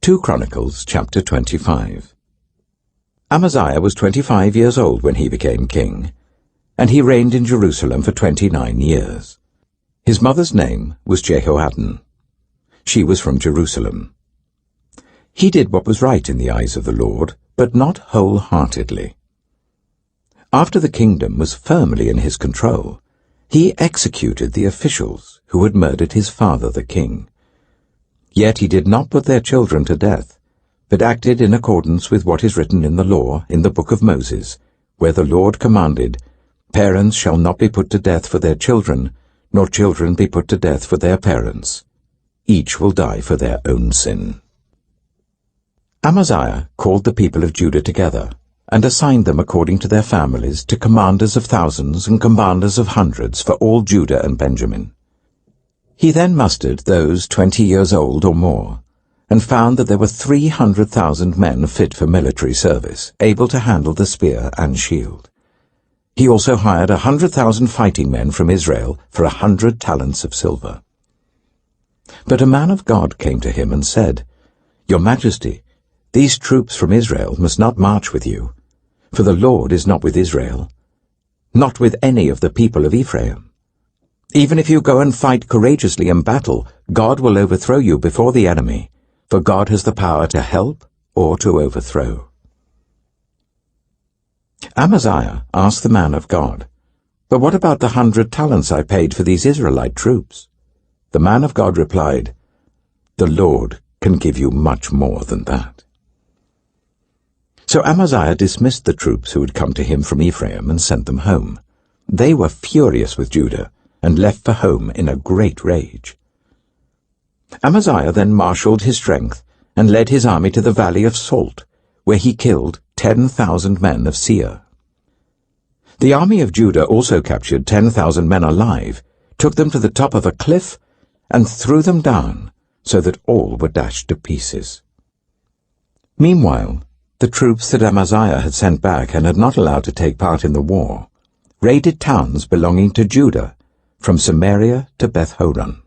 2 Chronicles chapter 25. Amaziah was 25 years old when he became king, and he reigned in Jerusalem for 29 years. His mother's name was Jehoaddan. She was from Jerusalem. He did what was right in the eyes of the Lord, but not wholeheartedly. After the kingdom was firmly in his control, he executed the officials who had murdered his father the king. Yet he did not put their children to death, but acted in accordance with what is written in the law in the book of Moses, where the Lord commanded, "Parents shall not be put to death for their children, nor children be put to death for their parents. Each will die for their own sin." Amaziah called the people of Judah together, and assigned them according to their families to commanders of thousands and commanders of hundreds for all Judah and Benjamin. He then mustered those 20 years old or more, and found that there were 300,000 men fit for military service, able to handle the spear and shield. He also hired 100,000 fighting men from Israel for 100 talents of silver. But a man of God came to him and said, "Your Majesty, these troops from Israel must not march with you, for the Lord is not with Israel, not with any of the people of Ephraim. Even if you go and fight courageously in battle, God will overthrow you before the enemy, for God has the power to help or to overthrow." Amaziah asked the man of God, "But what about the 100 talents I paid for these Israelite troops?" The man of God replied, "The Lord can give you much more than that." So Amaziah dismissed the troops who had come to him from Ephraim and sent them home. They were furious with Judah and left for home in a great rage. Amaziah then marshaled his strength and led his army to the valley of Salt, where he killed 10,000 men of Seir. The army of Judah also captured 10,000 men alive, took them to the top of a cliff, and threw them down, so that all were dashed to pieces. Meanwhile, the troops that Amaziah had sent back and had not allowed to take part in the war raided towns belonging to Judah, from Samaria to Beth-horon.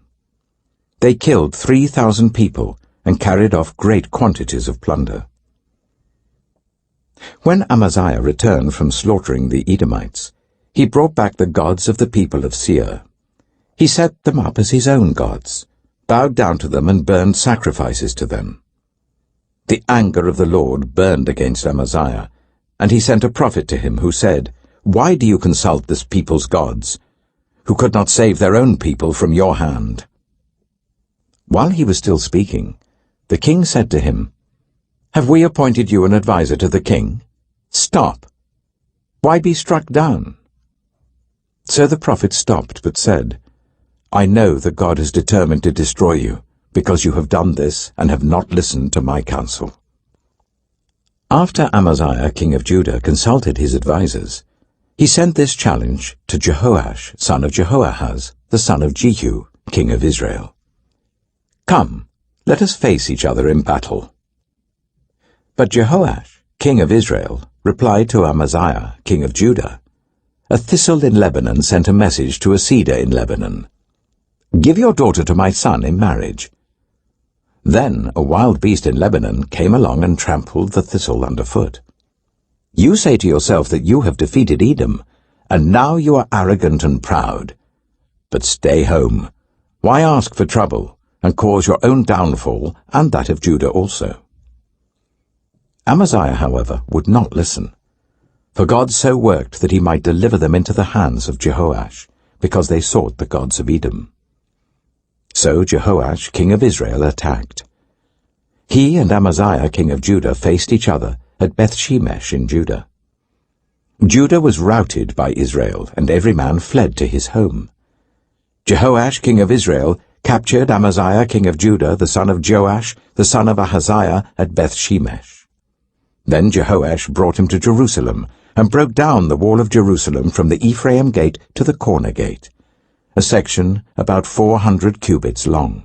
They killed 3,000 people and carried off great quantities of plunder. When Amaziah returned from slaughtering the Edomites, he brought back the gods of the people of Seir. He set them up as his own gods, bowed down to them and burned sacrifices to them. The anger of the Lord burned against Amaziah, and he sent a prophet to him who said, "Why do you consult this people's gods, who could not save their own people from your hand?" While he was still speaking, the king said to him, "Have we appointed you an adviser to the king? Stop! Why be struck down?" So the prophet stopped but said, "I know that God has determined to destroy you, because you have done this and have not listened to my counsel." After Amaziah, king of Judah, consulted his advisers, he sent this challenge to Jehoash, son of Jehoahaz, the son of Jehu, king of Israel. "Come, let us face each other in battle." But Jehoash, king of Israel, replied to Amaziah, king of Judah, "A thistle in Lebanon sent a message to a cedar in Lebanon. Give your daughter to my son in marriage." Then a wild beast in Lebanon came along and trampled the thistle underfoot. You say to yourself that you have defeated Edom, and now you are arrogant and proud. But stay home. Why ask for trouble, and cause your own downfall, and that of Judah also? Amaziah, however, would not listen, for God so worked that he might deliver them into the hands of Jehoash, because they sought the gods of Edom. So Jehoash, king of Israel, attacked. He and Amaziah, king of Judah, faced each other at Beth-shemesh in Judah. Judah was routed by Israel, and every man fled to his home. Jehoash, king of Israel, captured Amaziah, king of Judah, the son of Joash, the son of Ahaziah, at Beth-shemesh. Then Jehoash brought him to Jerusalem, and broke down the wall of Jerusalem from the Ephraim gate to the corner gate, a section about 400 cubits long.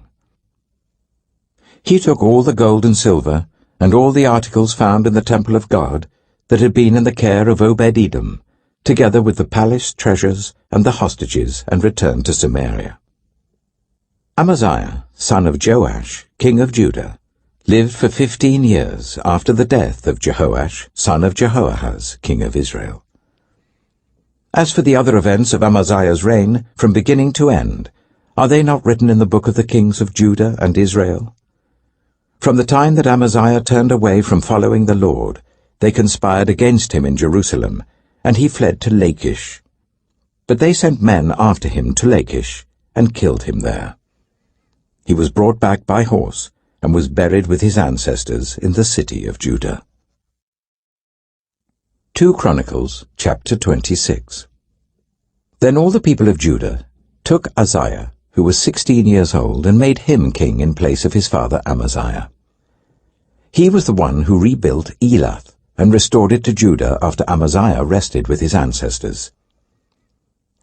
He took all the gold and silver, and all the articles found in the temple of God that had been in the care of Obed-Edom, together with the palace treasures and the hostages, and returned to Samaria. Amaziah, son of Joash, king of Judah, lived for 15 years after the death of Jehoash, son of Jehoahaz, king of Israel. As for the other events of Amaziah's reign, from beginning to end, are they not written in the book of the kings of Judah and Israel? From the time that Amaziah turned away from following the Lord, they conspired against him in Jerusalem, and he fled to Lachish. But they sent men after him to Lachish, and killed him there. He was brought back by horse, and was buried with his ancestors in the city of Judah. 2 Chronicles, chapter 26. Then all the people of Judah took Uzziah, who was 16 years old, and made him king in place of his father Amaziah. He was the one who rebuilt Elath, and restored it to Judah after Amaziah rested with his ancestors.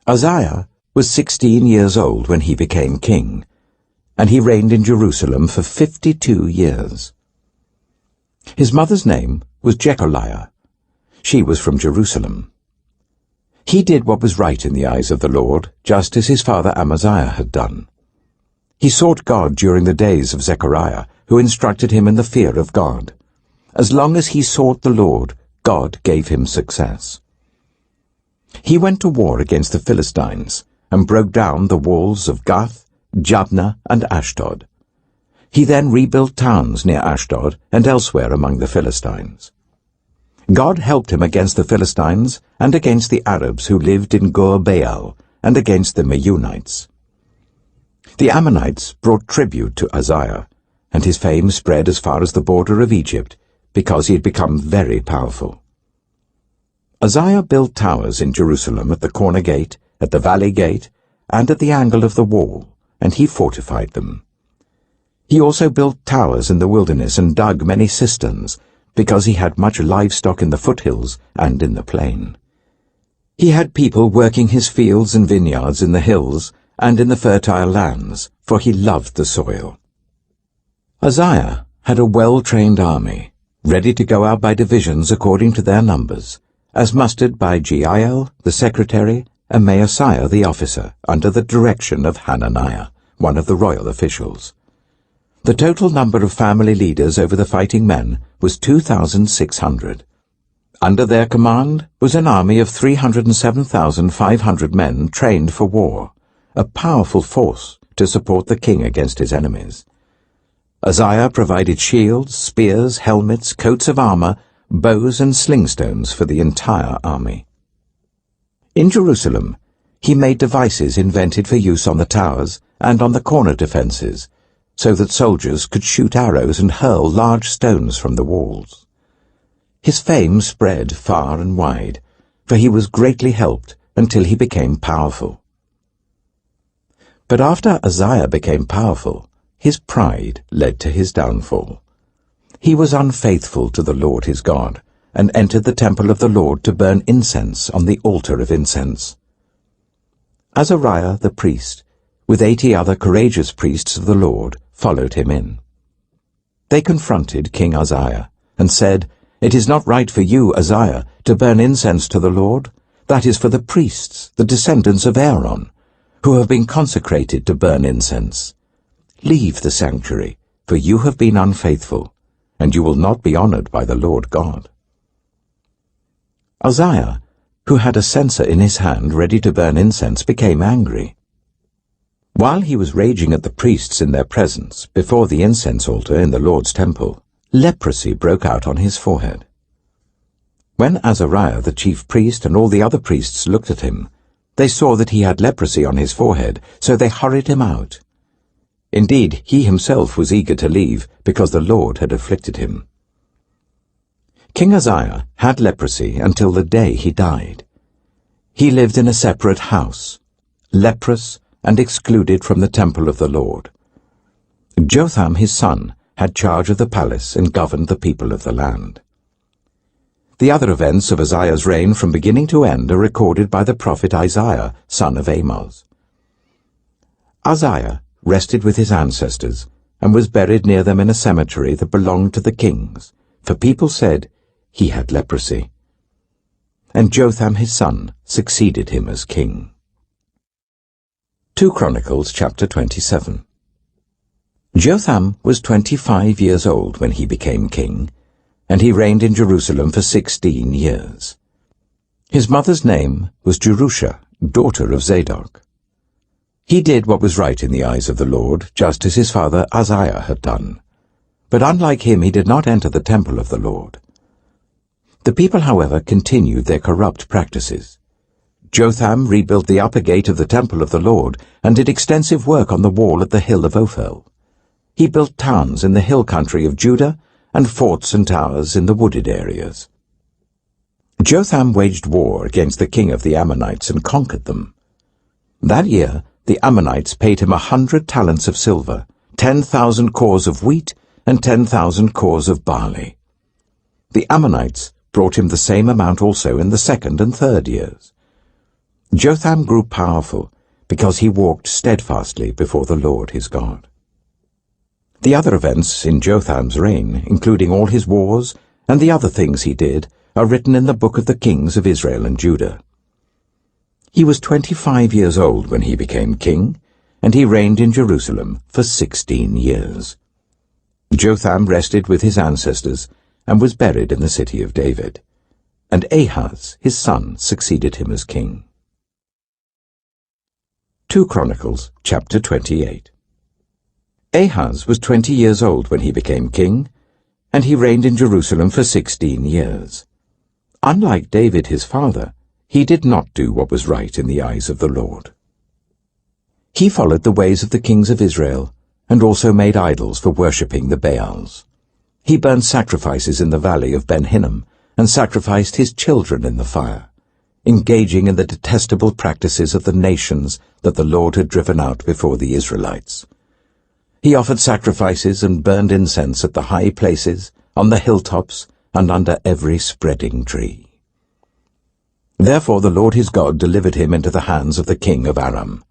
Uzziah was 16 years old when he became king, and he reigned in Jerusalem for 52 years. His mother's name was Jecholiah. She was from Jerusalem. He did what was right in the eyes of the Lord, just as his father Amaziah had done. He sought God during the days of Zechariah, who instructed him in the fear of God. As long as he sought the Lord, God gave him success. He went to war against the Philistines, and broke down the walls of Gath, Jabneh, and Ashdod. He then rebuilt towns near Ashdod and elsewhere among the Philistines. God helped him against the Philistines and against the Arabs who lived in Gur-Baal and against the Meunites. The Ammonites brought tribute to Uzziah, and his fame spread as far as the border of Egypt, because he had become very powerful. Uzziah built towers in Jerusalem at the corner gate, at the valley gate, and at the angle of the wall, and he fortified them. He also built towers in the wilderness and dug many cisterns, because he had much livestock in the foothills and in the plain. He had people working his fields and vineyards in the hills and in the fertile lands, for he loved the soil. Uzziah had a well-trained army, ready to go out by divisions according to their numbers, as mustered by Jeiel, the secretary, and Maaseiah, the officer, under the direction of Hananiah, one of the royal officials. The total number of family leaders over the fighting men was 2,600. Under their command was an army of 307,500 men trained for war, a powerful force to support the king against his enemies. Uzziah provided shields, spears, helmets, coats of armor, bows and slingstones for the entire army. In Jerusalem, he made devices invented for use on the towers and on the corner defenses, so that soldiers could shoot arrows and hurl large stones from the walls. His fame spread far and wide, for he was greatly helped until he became powerful. But after Uzziah became powerful, his pride led to his downfall. He was unfaithful to the Lord his God, and entered the temple of the Lord to burn incense on the altar of incense. Azariah the priest, with 80 other courageous priests of the Lord, followed him in. They confronted King Uzziah, and said, "It is not right for you, Uzziah, to burn incense to the Lord. That is for the priests, the descendants of Aaron, who have been consecrated to burn incense. Leave the sanctuary, for you have been unfaithful, and you will not be honored by the Lord God." Uzziah, who had a censer in his hand ready to burn incense, became angry. While he was raging at the priests in their presence, before the incense altar in the Lord's temple, leprosy broke out on his forehead. When Azariah the chief priest and all the other priests looked at him, they saw that he had leprosy on his forehead, so they hurried him out. Indeed, he himself was eager to leave, because the Lord had afflicted him. King Uzziah had leprosy until the day he died. He lived in a separate house, leprous and excluded from the temple of the Lord. Jotham his son had charge of the palace and governed the people of the land. The other events of Uzziah's reign from beginning to end are recorded by the prophet Isaiah, son of Amoz. Uzziah rested with his ancestors and was buried near them in a cemetery that belonged to the kings, for people said he had leprosy. And Jotham his son succeeded him as king. 2 Chronicles chapter 27. Jotham was 25 years old when he became king, and he reigned in Jerusalem for 16 years. His mother's name was Jerusha, daughter of Zadok. He did what was right in the eyes of the Lord, just as his father Uzziah had done. But unlike him, he did not enter the temple of the Lord. The people, however, continued their corrupt practices. Jotham rebuilt the upper gate of the temple of the Lord and did extensive work on the wall at the hill of Ophel. He built towns in the hill country of Judah and forts and towers in the wooded areas. Jotham waged war against the king of the Ammonites and conquered them. That year the Ammonites paid him 100 talents of silver, 10,000 cors of wheat, and 10,000 cors of barley. The Ammonites brought him the same amount also in the second and third years. Jotham grew powerful because he walked steadfastly before the Lord his God. The other events in Jotham's reign, including all his wars and the other things he did, are written in the book of the kings of Israel and Judah. He was 25 years old when he became king, and he reigned in Jerusalem for 16 years. Jotham rested with his ancestors and was buried in the city of David, and Ahaz, his son, succeeded him as king. 2 Chronicles, chapter 28. Ahaz was 20 years old when he became king, and he reigned in Jerusalem for 16 years. Unlike David his father, he did not do what was right in the eyes of the Lord. He followed the ways of the kings of Israel, and also made idols for worshipping the Baals. He burned sacrifices in the valley of Ben-Hinnom, and sacrificed his children in the fire, engaging in the detestable practices of the nations that the Lord had driven out before the Israelites. He offered sacrifices and burned incense at the high places, on the hilltops, and under every spreading tree. Therefore the Lord his God delivered him into the hands of the king of Aram.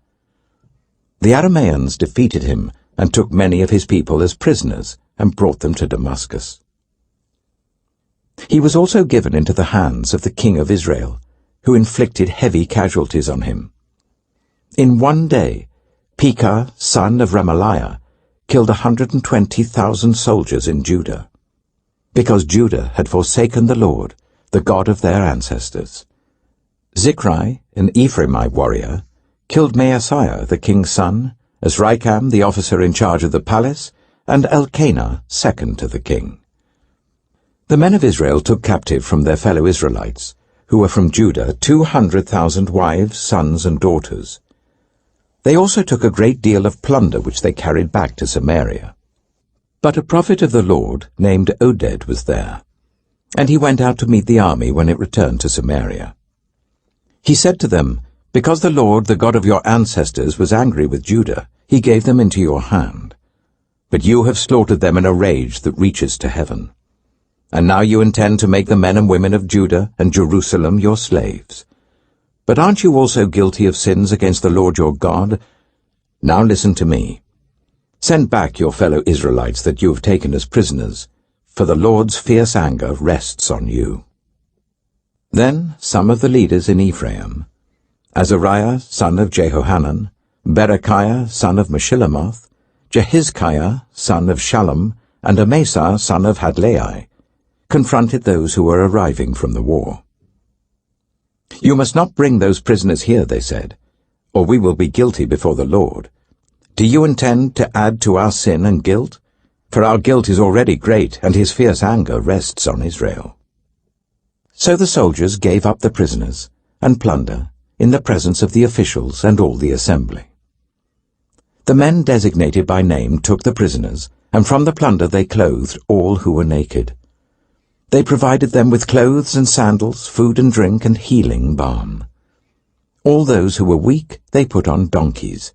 The Arameans defeated him and took many of his people as prisoners and brought them to Damascus. He was also given into the hands of the king of Israel, who inflicted heavy casualties on him. In one day, Pekah, son of Remaliah, killed 120,000 soldiers in Judah, because Judah had forsaken the Lord, the God of their ancestors. Zichri, an Ephraimite warrior, killed Maaseiah, the king's son, Azrikam, the officer in charge of the palace, and Elkanah, second to the king. The men of Israel took captive from their fellow Israelites, who were from Judah, 200,000 wives, sons, and daughters. They also took a great deal of plunder which they carried back to Samaria. But a prophet of the Lord named Oded was there, and he went out to meet the army when it returned to Samaria. He said to them, "Because the Lord, the God of your ancestors, was angry with Judah, he gave them into your hand. But you have slaughtered them in a rage that reaches to heaven. And now you intend to make the men and women of Judah and Jerusalem your slaves. But aren't you also guilty of sins against the Lord your God? Now listen to me. Send back your fellow Israelites that you have taken as prisoners, for the Lord's fierce anger rests on you." Then some of the leaders in Ephraim, Azariah, son of Jehohanan, Berechiah, son of Meshillemoth, Jehizkiah, son of Shallum, and Amasa, son of Hadlai, confronted those who were arriving from the war. "You must not bring those prisoners here," they said, "or we will be guilty before the Lord. Do you intend to add to our sin and guilt? For our guilt is already great, and his fierce anger rests on Israel." So the soldiers gave up the prisoners and plunder in the presence of the officials and all the assembly. The men designated by name took the prisoners, and from the plunder they clothed all who were naked. They provided them with clothes and sandals, food and drink, and healing balm. All those who were weak they put on donkeys.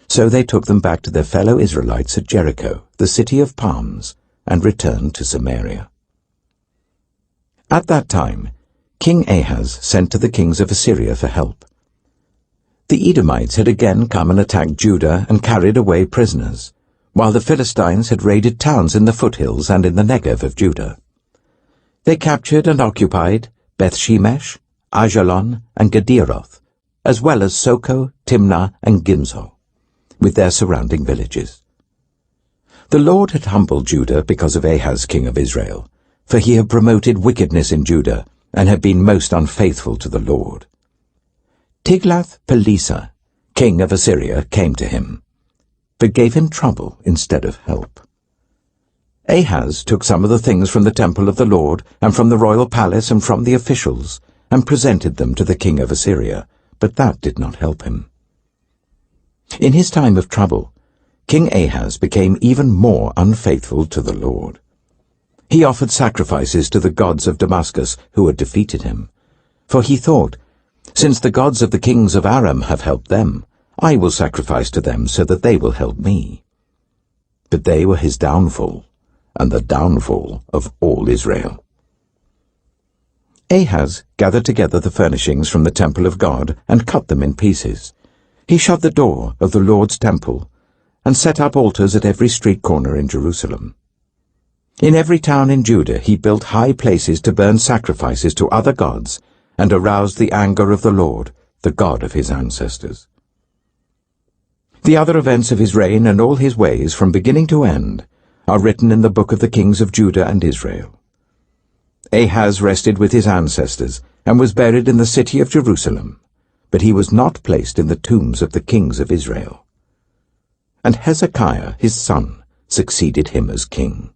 So they took them back to their fellow Israelites at Jericho, the city of palms, and returned to Samaria. At that time, King Ahaz sent to the kings of Assyria for help. The Edomites had again come and attacked Judah and carried away prisoners, while the Philistines had raided towns in the foothills and in the Negev of Judah. They captured and occupied Beth-Shemesh, Ajalon, and Gederoth, as well as Soko, Timnah, and Gimzo, with their surrounding villages. The Lord had humbled Judah because of Ahaz king of Israel, for he had promoted wickedness in Judah and had been most unfaithful to the Lord. Tiglath-Pileser, king of Assyria, came to him, but gave him trouble instead of help. Ahaz took some of the things from the temple of the Lord and from the royal palace and from the officials and presented them to the king of Assyria, but that did not help him. In his time of trouble, King Ahaz became even more unfaithful to the Lord. He offered sacrifices to the gods of Damascus who had defeated him, for he thought, "Since the gods of the kings of Aram have helped them, I will sacrifice to them so that they will help me." But they were his downfall, and the downfall of all Israel. Ahaz gathered together the furnishings from the temple of God and cut them in pieces. He shut the door of the Lord's temple and set up altars at every street corner in Jerusalem. In every town in Judah he built high places to burn sacrifices to other gods and aroused the anger of the Lord, the God of his ancestors. The other events of his reign and all his ways from beginning to end are written in the book of the kings of Judah and Israel. Ahaz rested with his ancestors and was buried in the city of Jerusalem, but he was not placed in the tombs of the kings of Israel. And Hezekiah his son succeeded him as king.